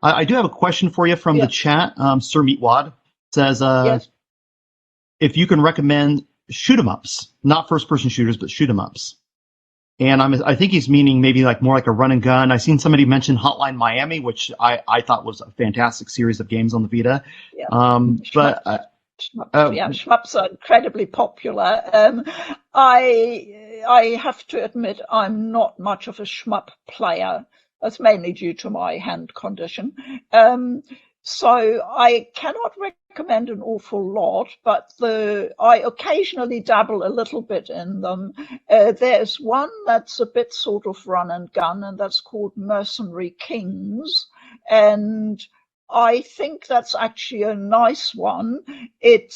I do have a question for you from the Yeah. chat. Sir Meatwad says, Yes. if you can recommend shoot 'em ups, not first person shooters, but shoot 'em ups. And I think he's meaning maybe like more like a run and gun. I seen somebody mention Hotline Miami, which I thought was a fantastic series of games on the Vita. Yeah. But Shmups. Yeah, shmups are incredibly popular. I have to admit I'm not much of a shmup player. That's mainly due to my hand condition. Um, so I cannot recommend an awful lot, but I occasionally dabble a little bit in them. There's one that's a bit sort of run and gun, and that's called Mercenary Kings. And I think that's actually a nice one. It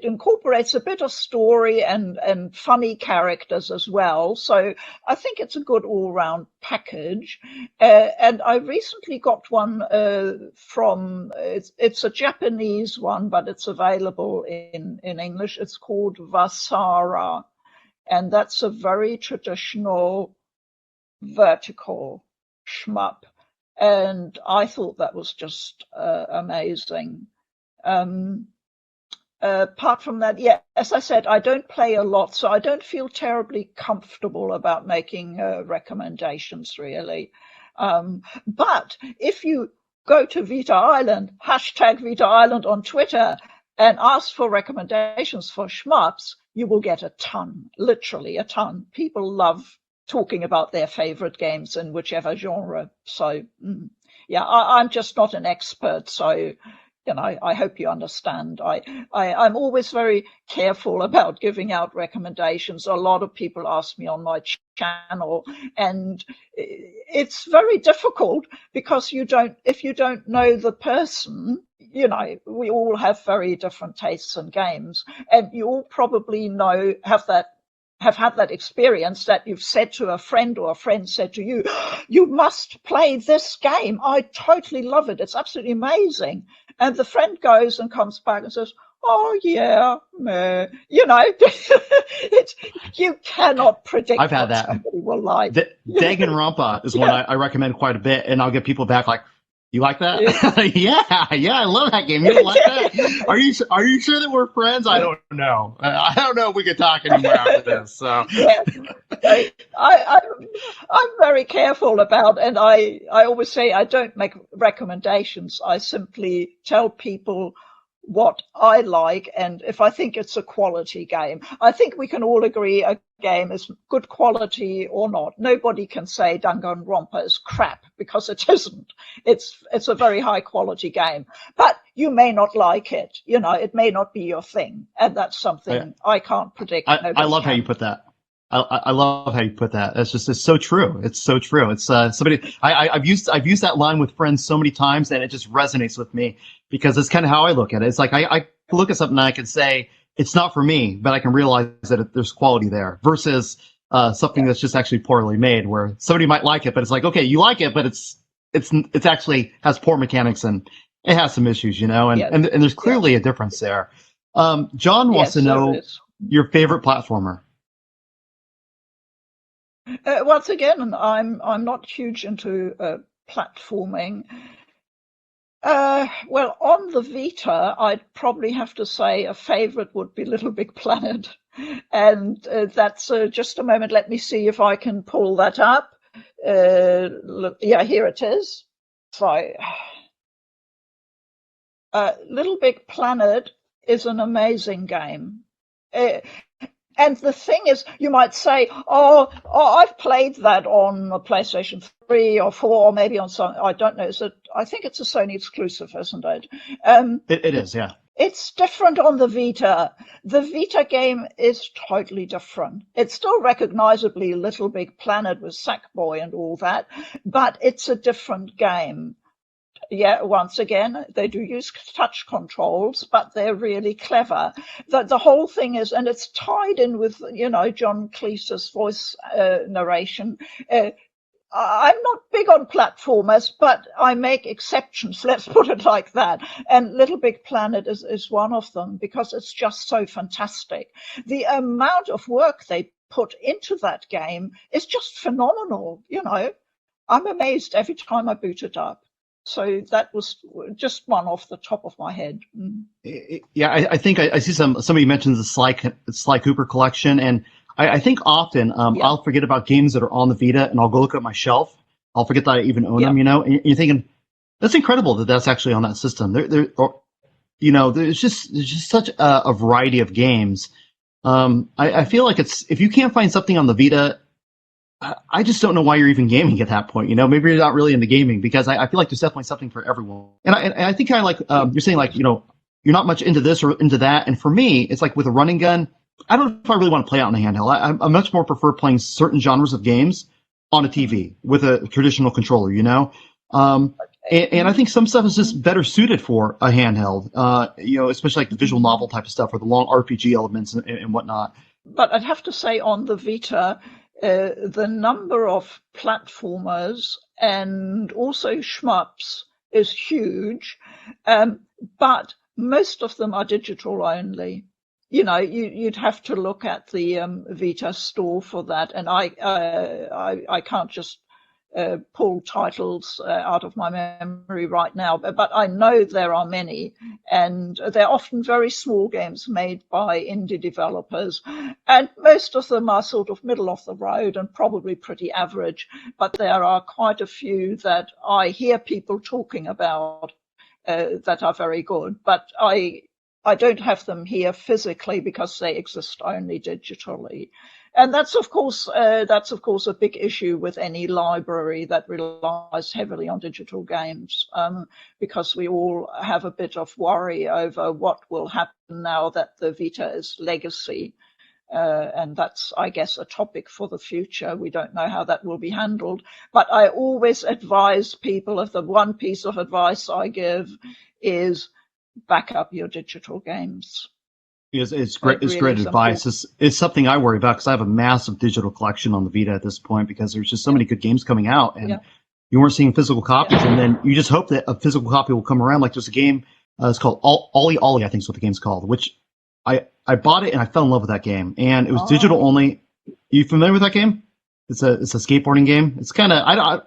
incorporates a bit of story and funny characters as well. So I think it's a good all round package. And I recently got one from it's a Japanese one, but it's available in English. It's called Vasara, and that's a very traditional vertical shmup, and I thought that was just amazing. Um, Apart from that, yeah, as I said, I don't play a lot, so I don't feel terribly comfortable about making recommendations, really. But if you go to Vita Island, hashtag Vita Island on Twitter, and ask for recommendations for shmups, you will get a ton, literally a ton. People love talking about their favorite games in whichever genre. So, yeah, I'm just not an expert, so I hope you understand. I'm always very careful about giving out recommendations. A lot of people ask me on my channel, and it's very difficult because if you don't know the person, we all have very different tastes in games, and you all probably have had that experience that you've said to a friend or a friend said to you, you must play this game. I totally love it. It's absolutely amazing. And the friend goes and comes back and says, oh, yeah, meh. You cannot I've predict had what that. somebody will like. Danganronpa is one Yeah. I recommend quite a bit, and I'll get people back like, "You like that? Yeah. yeah, I love that game. You don't like that? Are you sure that we're friends? I don't know. I don't know if we can talk anymore after this." So, Yeah. I'm very careful about, and I always say I don't make recommendations. I simply tell people what I like, and if I think it's a quality game. I think we can all agree a game is good quality or not. Nobody can say Danganronpa is crap, because it isn't. It's a very high quality game, but you may not like it. It may not be your thing, and that's I, something I can't predict. I Nobody love how you can. put that. I love how you put that. It's so true. It's so true. It's somebody I've used that line with friends so many times, and it just resonates with me because it's kind of how I look at it. It's like I look at something and I can say it's not for me, but I can realize that there's quality there versus something Yeah. that's just actually poorly made, where somebody might like it, but it's like, okay, you like it, but it's actually has poor mechanics and it has some issues, and Yeah. and there's Yeah. clearly a difference there. John wants to Yes, there know is. your favorite platformer. Once again, I'm not huge into platforming. Well, on the Vita, I'd probably have to say a favorite would be Little Big Planet. And that's just a moment. Let me see if I can pull that up. Yeah, here it is. So, Little Big Planet is an amazing game. Uh, And the thing is, you might say, I've played that on a PlayStation 3 or 4, or maybe on some, I don't know. I think it's a Sony exclusive, isn't it? It is, yeah. It's different on the Vita. The Vita game is totally different. It's still recognizably Little Big Planet with Sackboy and all that, but it's a different game. Yeah, once again, they do use touch controls, but they're really clever. The whole thing is, and it's tied in with, John Cleese's voice narration. I'm not big on platformers, but I make exceptions, let's put it like that. And Little Big Planet is one of them because it's just so fantastic. The amount of work they put into that game is just phenomenal. I'm amazed every time I boot it up. So that was just one off the top of my head. Yeah, I think I see somebody mentions the Sly Cooper collection, and I think often Yeah, I'll forget about games that are on the Vita, and I'll go look at my shelf. I'll forget that I even own yeah. them, and you're thinking that's incredible that that's actually on that system. There's just such a variety of games. I feel like if you can't find something on the Vita, I just don't know why you're even gaming at that point. Maybe you're not really into gaming, because I feel like there's definitely something for everyone. And I think I like you're saying, like, you're not much into this or into that. And for me, it's like with a running gun, I don't know if I really want to play out on a handheld. I much more prefer playing certain genres of games on a TV with a traditional controller. And I think some stuff is just better suited for a handheld. Especially like the visual novel type of stuff, or the long RPG elements and whatnot. But I'd have to say on the Vita, the number of platformers and also shmups is huge, but most of them are digital only. You'd have to look at the Vita store for that, and I can't just pull titles out of my memory right now, but I know there are many, and they're often very small games made by indie developers, and most of them are sort of middle of the road and probably pretty average, but there are quite a few that I hear people talking about that are very good, but I don't have them here physically because they exist only digitally. And that's of course a big issue with any library that relies heavily on digital games, because we all have a bit of worry over what will happen now that the Vita is legacy. And that's, I guess, a topic for the future. We don't know how that will be handled. But I always advise people, if the one piece of advice I give is back up your digital games. It's great. It's great advice. It's something I worry about, because I have a massive digital collection on the Vita at this point, because there's just so many good games coming out, and you weren't seeing physical copies, and then you just hope that a physical copy will come around. Like, there's a game, it's called Ollie Ollie, I think is what the game's called, which I bought it and I fell in love with that game, and it was digital only. You familiar with that game? It's a skateboarding game. It's kind of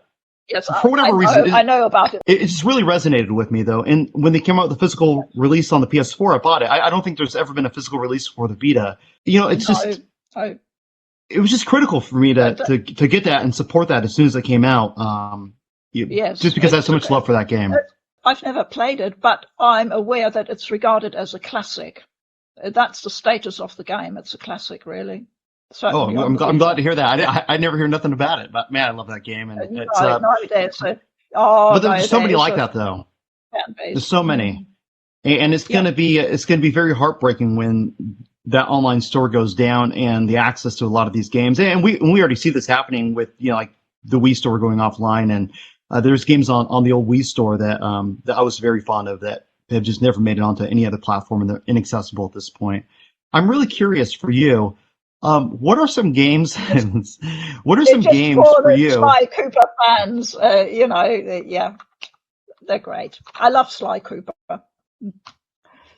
Yes, for whatever reason, I know about it. It just really resonated with me, though. And when they came out with the physical release on the PS4, I bought it. I don't think there's ever been a physical release for the Vita. It's just it was just critical for me to get that and support that as soon as it came out. Yes, just because I have so much love for that game. I've never played it, but I'm aware that it's regarded as a classic. That's the status of the game. It's a classic, really. Certainly I'm glad to hear that. I never hear nothing about it, but man, I love that game. And but there's so many like that, though. There's so many, and it's gonna be very heartbreaking when that online store goes down and the access to a lot of these games. And we already see this happening with like the Wii store going offline, and there's games on the old Wii store that I was very fond of that have just never made it onto any other platform, and they're inaccessible at this point. I'm really curious for you. What are some games? What are some games for you? Sly Cooper fans, they're great. I love Sly Cooper.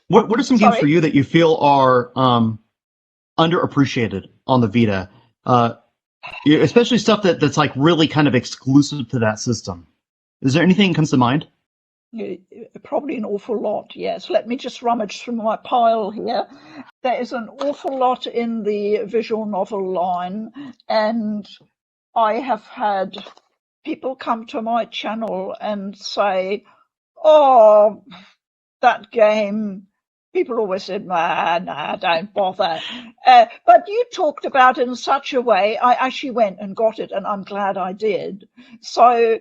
What are some games for you that you feel are underappreciated on the Vita? Especially stuff that's like really kind of exclusive to that system. Is there anything that comes to mind? Probably an awful lot, yes. Let me just rummage through my pile here. There is an awful lot in the visual novel line, and I have had people come to my channel and say, oh, that game, people always said, nah, don't bother. But you talked about it in such a way, I actually went and got it, and I'm glad I did. So,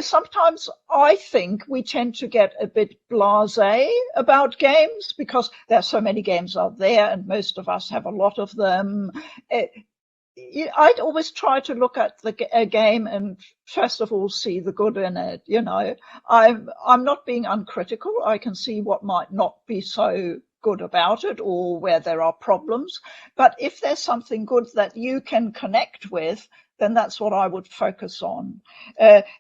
sometimes I think we tend to get a bit blasé about games because there's so many games out there and most of us have a lot of them. I'd always try to look at a game and first of all see the good in it. I'm not being uncritical. I can see what might not be so good about it or where there are problems. But if there's something good that you can connect with, then that's what I would focus on.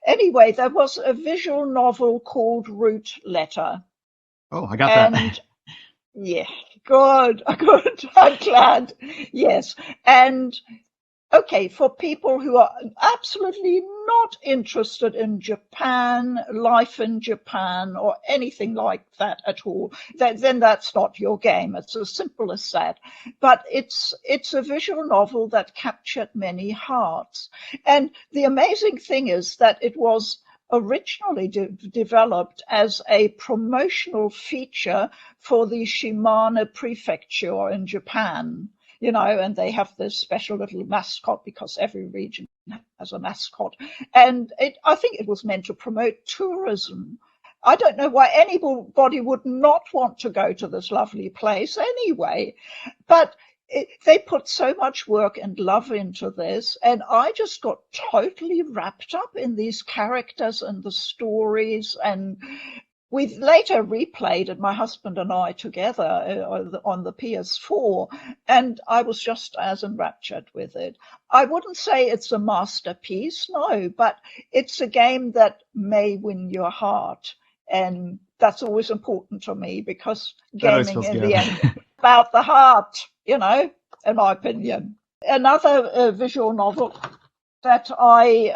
Anyway, there was a visual novel called Root Letter. Oh, I got that. Yeah, good. I'm glad. Yes. And okay, for people who are absolutely not interested in Japan, life in Japan, or anything like that at all, then that's not your game. It's as simple as that. But it's a visual novel that captured many hearts. And the amazing thing is that it was originally developed as a promotional feature for the Shimane Prefecture in Japan. And they have this special little mascot because every region has a mascot. And I think it was meant to promote tourism. I don't know why anybody would not want to go to this lovely place anyway, but they put so much work and love into this, and I just got totally wrapped up in these characters and the stories. And we later replayed it, my husband and I together on the PS4, and I was just as enraptured with it. I wouldn't say it's a masterpiece, no, but it's a game that may win your heart. And that's always important to me, because gaming in the end is about the heart, in my opinion. Another visual novel that I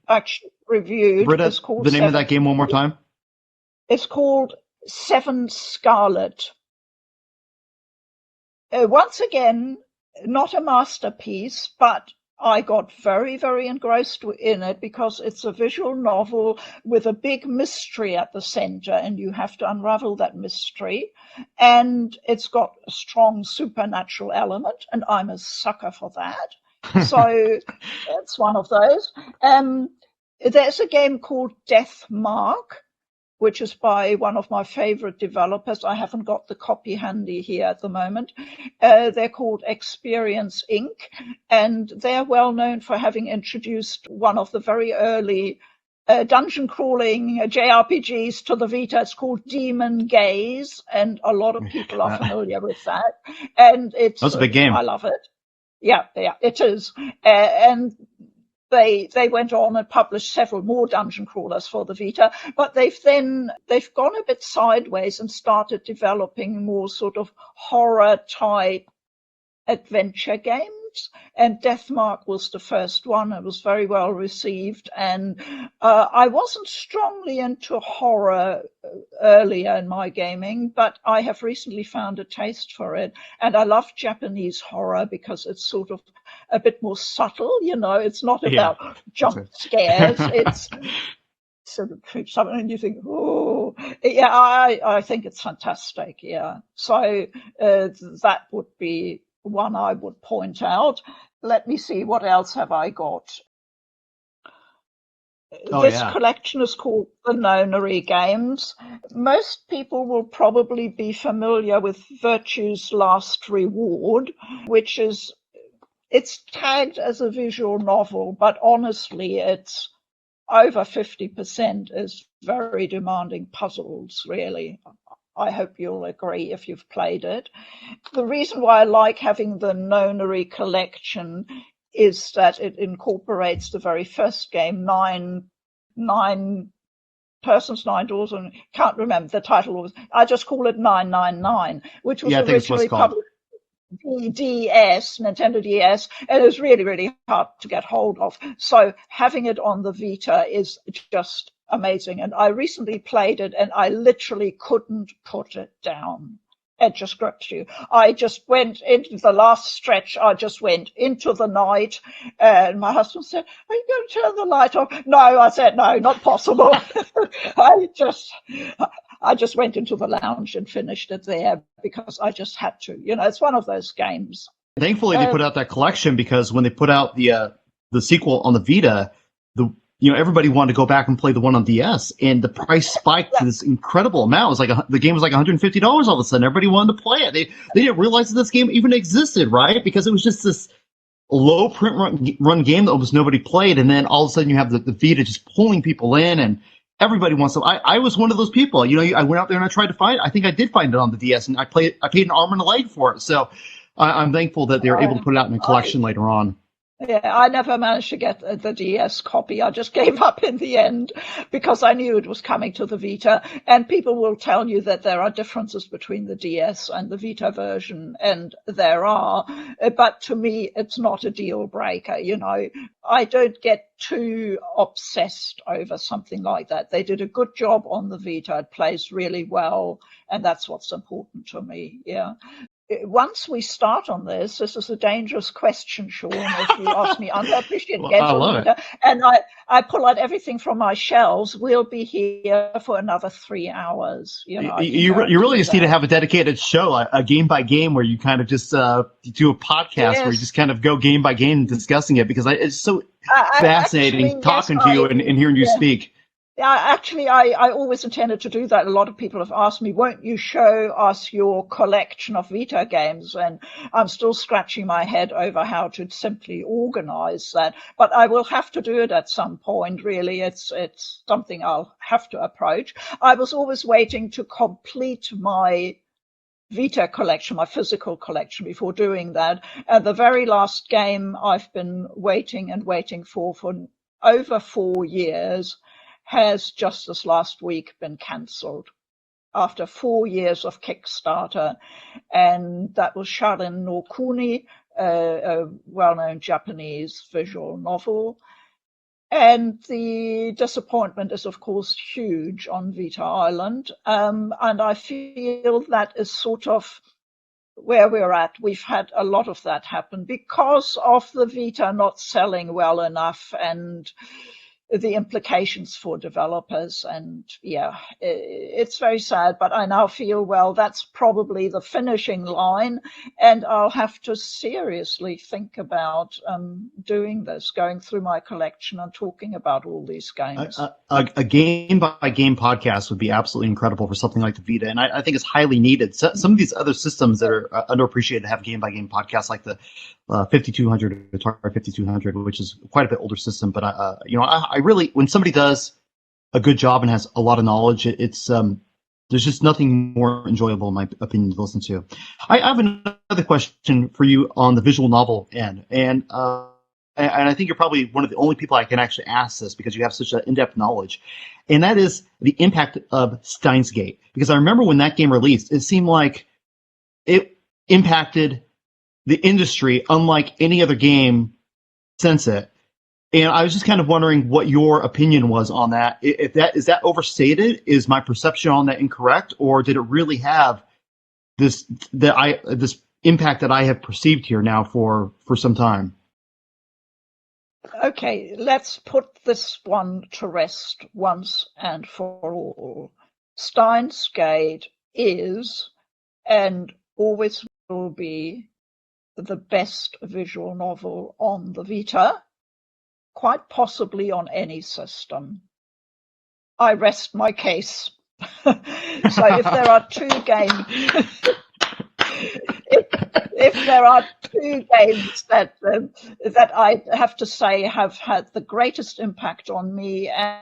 actually reviewed. Britta, is called the name of that game one more time. It's called Seven Scarlet. Once again, not a masterpiece, but I got very, very engrossed in it because it's a visual novel with a big mystery at the center, and you have to unravel that mystery. And it's got a strong supernatural element, and I'm a sucker for that. So it's one of those. There's a game called Death Mark, which is by one of my favorite developers. I haven't got the copy handy here at the moment. They're called Experience Inc., and they're well known for having introduced one of the very early dungeon crawling JRPGs to the Vita. It's called Demon Gaze, and a lot of people are familiar with that. And that's a big game. I love it. Yeah, it is. And they went on and published several more dungeon crawlers for the Vita, but they've gone a bit sideways and started developing more sort of horror type adventure games. And Deathmark was the first one. It was very well received. And I wasn't strongly into horror earlier in my gaming, but I have recently found a taste for it. And I love Japanese horror because it's sort of a bit more subtle. It's not about jump scares. It's sort of creeps something and you think, oh, yeah, I think it's fantastic. Yeah. So that would be one I would point out. Let me see, what else have I got? This collection is called the Nonary Games. Most people will probably be familiar with Virtue's Last Reward, which it's tagged as a visual novel, but honestly, it's over 50% is very demanding puzzles, really. I hope you'll agree if you've played it. The reason why I like having the Nonary collection is that it incorporates the very first game, nine persons, 9 doors, and can't remember the title. I just call it 999, which was originally published DS, Nintendo DS, and it's really, really hard to get hold of. So having it on the Vita is just amazing. And I recently played it and I literally couldn't put it down. It just gripped you. I just went into the last stretch. I just went into the night, and my husband said, "Are you going to turn the light off?" No, I said, no, not possible. I just went into the lounge and finished it there because I just had to. It's one of those games. Thankfully, they put out that collection, because when they put out the sequel on the Vita, everybody wanted to go back and play the one on DS, and the price spiked to this incredible amount. It was like the game was like $150 all of a sudden. Everybody wanted to play it. They didn't realize that this game even existed, right? Because it was just this low print run game that almost nobody played, and then all of a sudden you have the Vita just pulling people in, and everybody wants to. I was one of those people. I went out there and I tried to find it. I think I did find it on the DS, and I paid an arm and a leg for it. So I'm thankful that they were able to put it out in a collection later on. Yeah, I never managed to get the DS copy. I just gave up in the end because I knew it was coming to the Vita. And people will tell you that there are differences between the DS and the Vita version, and there are. But to me, it's not a deal breaker. You know, I don't get too obsessed over something like that. They did a good job on the Vita. It plays really well, and that's what's important to me. Yeah. Once we start on this is a dangerous question, Sean, if you ask me underappreciated Well, games I on the love it. Vita, and I pull out everything from my shelves, we'll be here for another 3 hours. You know, I can You guarantee really you just need to that. have a dedicated show, a game by game, where you kind of just do a podcast where you Yes, just kind of go game by game discussing it, because it's so fascinating yes, talking to you and hearing you yeah. speak. I always intended to do that. A lot of people have asked me, won't you show us your collection of Vita games? And I'm still scratching my head over how to simply organize that. But I will have to do it at some point, really. It's something I'll have to approach. I was always waiting to complete my Vita collection, my physical collection, before doing that. And the very last game I've been waiting and waiting for over 4 years has just this last week been cancelled after 4 years of Kickstarter. And that was Sharin no Kuni, a well-known Japanese visual novel. And the disappointment is, of course, huge on Vita Island. And I feel that is sort of where we're at. We've had a lot of that happen because of the Vita not selling well enough and the implications for developers. And yeah, it's very sad, but I now feel, well, that's probably the finishing line, and I'll have to seriously think about doing this, going through my collection and talking about all these games. A game by game podcast would be absolutely incredible for something like the Vita, and I think it's highly needed. So, some of these other systems that are underappreciated have game by game podcasts, like the 5200, Atari 5200, which is quite a bit older system. But I really, when somebody does a good job and has a lot of knowledge, it's there's just nothing more enjoyable, in my opinion, to listen to. I have another question for you on the visual novel end, and I think you're probably one of the only people I can actually ask this, because you have such an in-depth knowledge, and that is the impact of Steins Gate. Because I remember when that game released, it seemed like it impacted the industry unlike any other game since it. And I was just kind of wondering what your opinion was on that. If that is that overstated, is my perception on that incorrect, or did it really have this impact that I have perceived here now for some time? Okay, let's put this one to rest once and for all. Steins Gate is and always will be the best visual novel on the Vita, quite possibly on any system. I rest my case. So if there are two games, if there are two games that I have to say have had the greatest impact on me and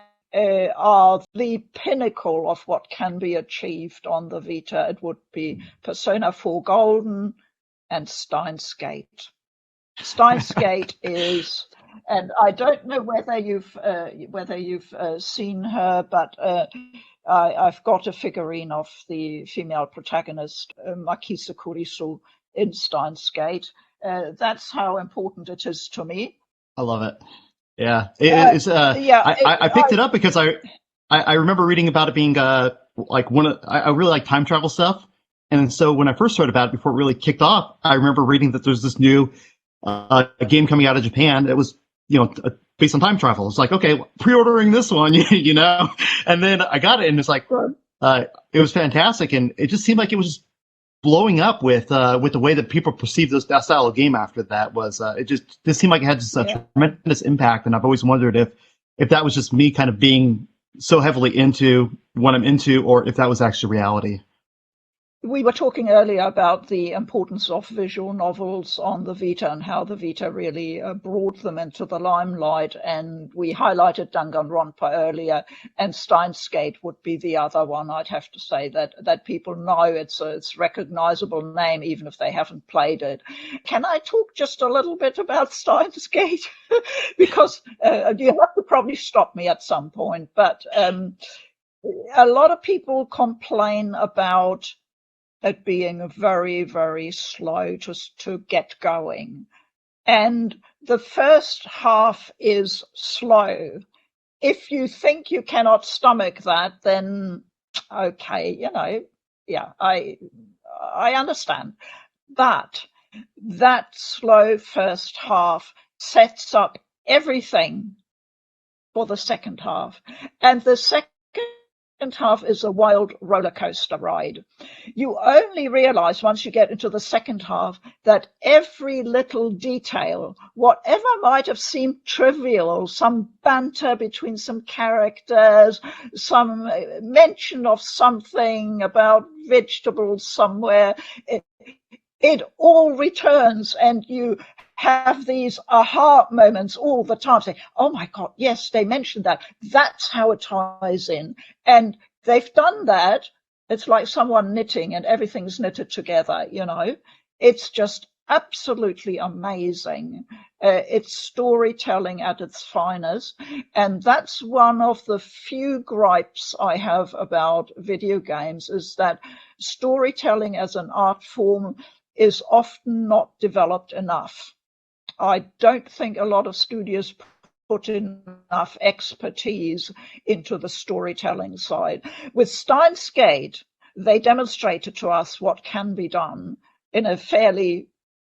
are the pinnacle of what can be achieved on the Vita, it would be Persona 4 Golden and Steins Gate. Steins Gate is, and I don't know whether you've seen her, but I've got a figurine of the female protagonist, Makisa Kurisu, in Steins Gate. That's how important it is to me. I love it. Yeah, it's. I picked it up because I remember reading about it being like one of, I really like time travel stuff, and so when I first heard about it before it really kicked off, I remember reading that there's this new a game coming out of Japan that was based on time travel. It's like, okay, pre-ordering this one, and then I got it, and it's like it was fantastic, and it just seemed like it was just blowing up with the way that people perceived that style of game after that. Was it just seemed like it had just a tremendous impact, and I've always wondered if that was just me kind of being so heavily into what I'm into, or if that was actually reality. We were talking earlier about the importance of visual novels on the Vita and how the Vita really brought them into the limelight. And we highlighted Danganronpa earlier, and Steins Gate would be the other one. I'd have to say that people know it's a recognizable name, even if they haven't played it. Can I talk just a little bit about Steins Gate? Because you have to probably stop me at some point. But a lot of people complain about it being very, very slow to get going. And the first half is slow. If you think you cannot stomach that, then okay, yeah, I understand. But that slow first half sets up everything for the second half. And the second half is a wild roller coaster ride. You only realize once you get into the second half that every little detail, whatever might have seemed trivial, some banter between some characters, some mention of something about vegetables somewhere, it all returns, and you have these aha moments all the time. Say, oh my God, yes, they mentioned that. That's how it ties in. And they've done that. It's like someone knitting and everything's knitted together, It's just absolutely amazing. It's storytelling at its finest. And that's one of the few gripes I have about video games, is that storytelling as an art form is often not developed enough. I don't think a lot of studios put enough expertise into the storytelling side. With Steins Gate, they demonstrated to us what can be done in a fairly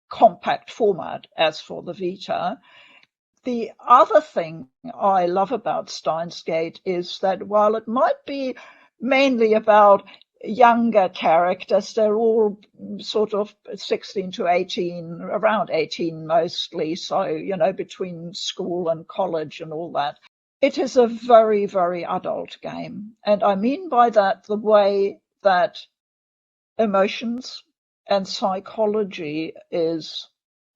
compact format as for the Vita. The other thing I love about Steins Gate is that while it might be mainly about younger characters, they're all sort of 16 to 18, around 18 mostly, so between school and college and all that. It is a very, very adult game, and I mean by that the way that emotions and psychology is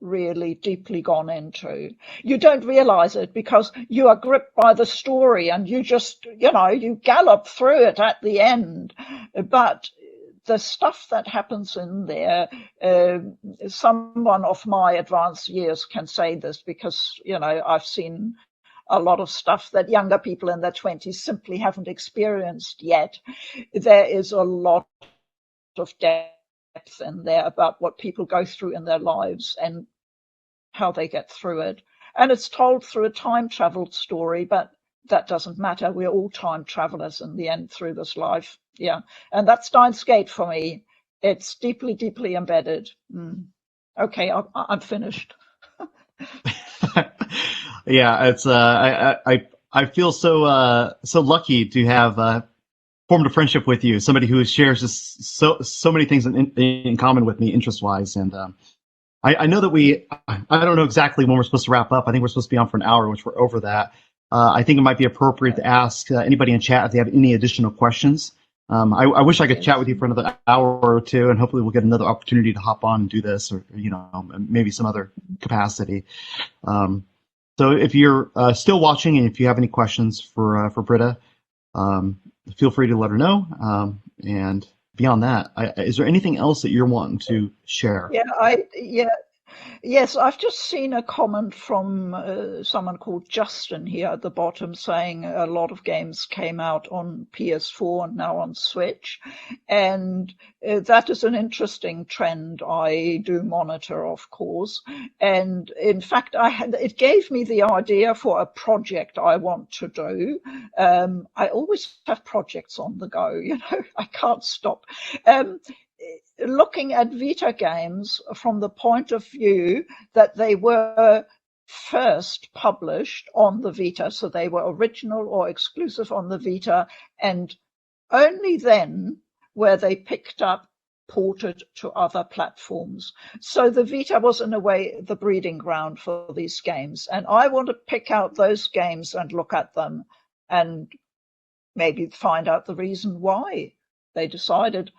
really deeply gone into. You don't realize it because you are gripped by the story and you just, you gallop through it at the end. But the stuff that happens in there, someone of my advanced years can say this because, I've seen a lot of stuff that younger people in their 20s simply haven't experienced yet. There is a lot of depth in there about what people go through in their lives and how they get through it. And it's told through a time travel story, but that doesn't matter. We're all time travelers in the end through this life. Yeah. And that's Steins Gate for me. It's deeply, deeply embedded. Okay, I'm finished. Yeah, it's I feel so lucky to have formed a friendship with you, somebody who shares just so many things in common with me, interest wise, and I know that I don't know exactly when we're supposed to wrap up. I think we're supposed to be on for an hour, which we're over that. I think it might be appropriate to ask anybody in chat if they have any additional questions. I wish I could chat with you for another hour or two, and hopefully we'll get another opportunity to hop on and do this, or maybe some other capacity. So if you're still watching and if you have any questions for Britta, feel free to let her know. And beyond that, is there anything else that you're wanting to share? Yes, I've just seen a comment from someone called Justin here at the bottom saying a lot of games came out on PS4 and now on Switch. And that is an interesting trend I do monitor, of course. And in fact, it gave me the idea for a project I want to do. I always have projects on the go, I can't stop. Looking at Vita games from the point of view that they were first published on the Vita, so they were original or exclusive on the Vita, and only then were they picked up, ported to other platforms. So the Vita was in a way the breeding ground for these games, and I want to pick out those games and look at them and maybe find out the reason why they decided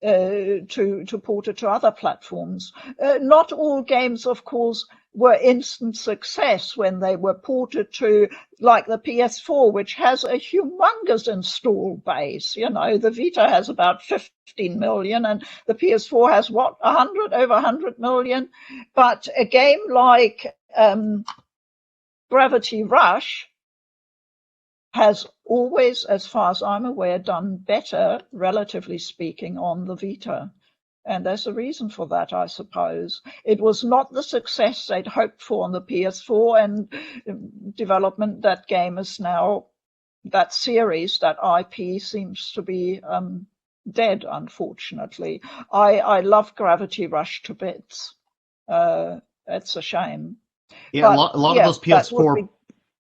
to port it to other platforms. Not all games, of course, were instant success when they were ported to, like the PS4, which has a humongous install base. You know, the Vita has about 15 million and the PS4 has what, over 100 million. But a game like Gravity Rush has always, as far as I'm aware, done better, relatively speaking, on the Vita. And there's a reason for that, I suppose. It was not the success they'd hoped for on the PS4, and development, that game is now, that series, that IP seems to be dead, unfortunately. I love Gravity Rush to bits. It's a shame. Yeah, But, a lot yeah, of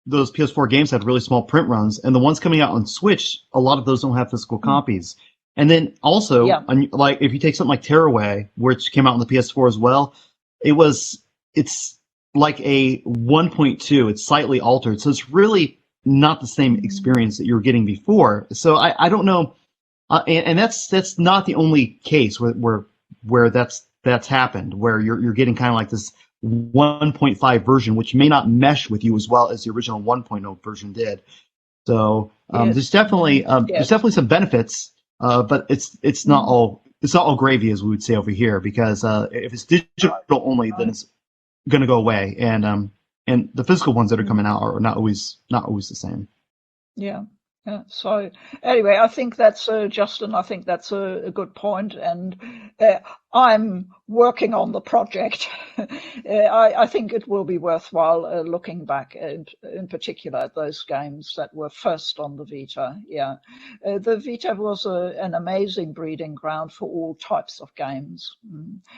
those PS4 games had really small print runs, and the ones coming out on Switch, a lot of those don't have physical copies. And then also, like if you take something like Tearaway, which came out on the PS4 as well, it's like a 1.2. It's slightly altered, so it's really not the same experience that you were getting before. So I don't know, and that's not the only case where that's happened, where you're getting kind of like this 1.5 version, which may not mesh with you as well as the original 1.0 version did. So there's definitely some benefits, but it's not all gravy, as we would say over here, because if it's digital only, then it's going to go away, and the physical ones that are coming out are not always the same. Yeah. Yeah. So anyway, I think that's Justin. I think that's a good point, and I'm working on the project. I think it will be worthwhile looking back, in particular, at those games that were first on the Vita. Yeah, the Vita was an amazing breeding ground for all types of games.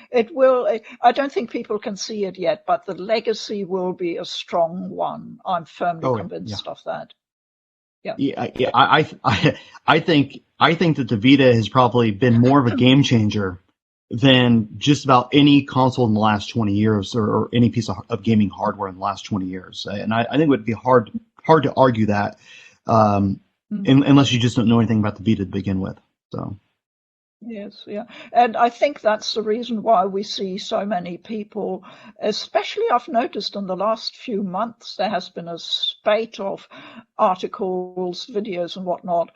It will. I don't think people can see it yet, but the legacy will be a strong one. I'm firmly convinced of that. Yeah. I think that the Vita has probably been more of a game changer than just about any console in the last 20 years, or any piece of gaming hardware in the last 20 years. And I think it would be hard to argue that, unless you just don't know anything about the Vita to begin with. So. Yes, yeah. And I think that's the reason why we see so many people, especially I've noticed in the last few months, there has been a spate of articles, videos and whatnot,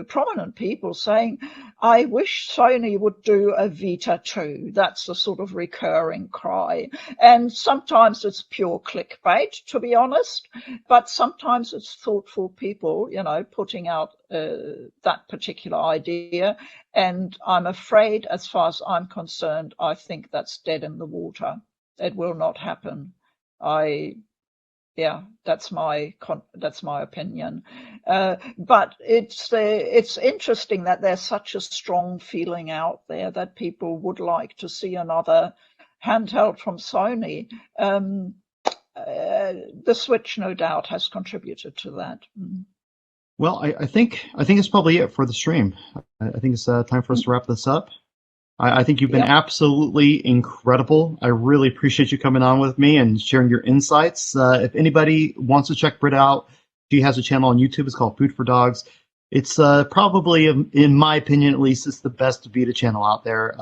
prominent people saying, I wish Sony would do a Vita 2. That's the sort of recurring cry. And sometimes it's pure clickbait, to be honest, but sometimes it's thoughtful people, putting out that particular idea. And I'm afraid, as far as I'm concerned, I think that's dead in the water. It will not happen. That's my opinion. But it's interesting that there's such a strong feeling out there that people would like to see another handheld from Sony. The Switch, no doubt, has contributed to that. Well, I think it's probably it for the stream. I think it's time for us to wrap this up. I think you've been absolutely incredible. I really appreciate you coming on with me and sharing your insights. If anybody wants to check Britt out, she has a channel on YouTube. It's called Food for Dogs. It's probably, in my opinion at least, it's the best Vita channel out there.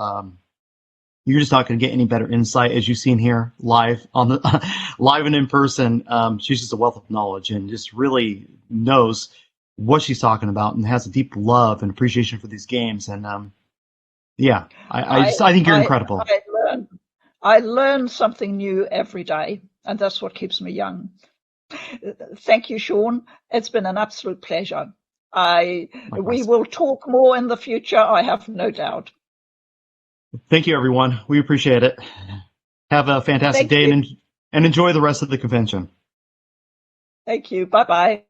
You're just not going to get any better insight, as you've seen here live and in person. She's just a wealth of knowledge and just really knows what she's talking about, and has a deep love and appreciation for these games. And I think you're incredible. I learn something new every day, and that's what keeps me young. Thank you, Sean. It's been an absolute pleasure. We will talk more in the future, I have no doubt. Thank you, everyone. We appreciate it. Have a fantastic day and enjoy the rest of the convention. Thank you. Bye-bye.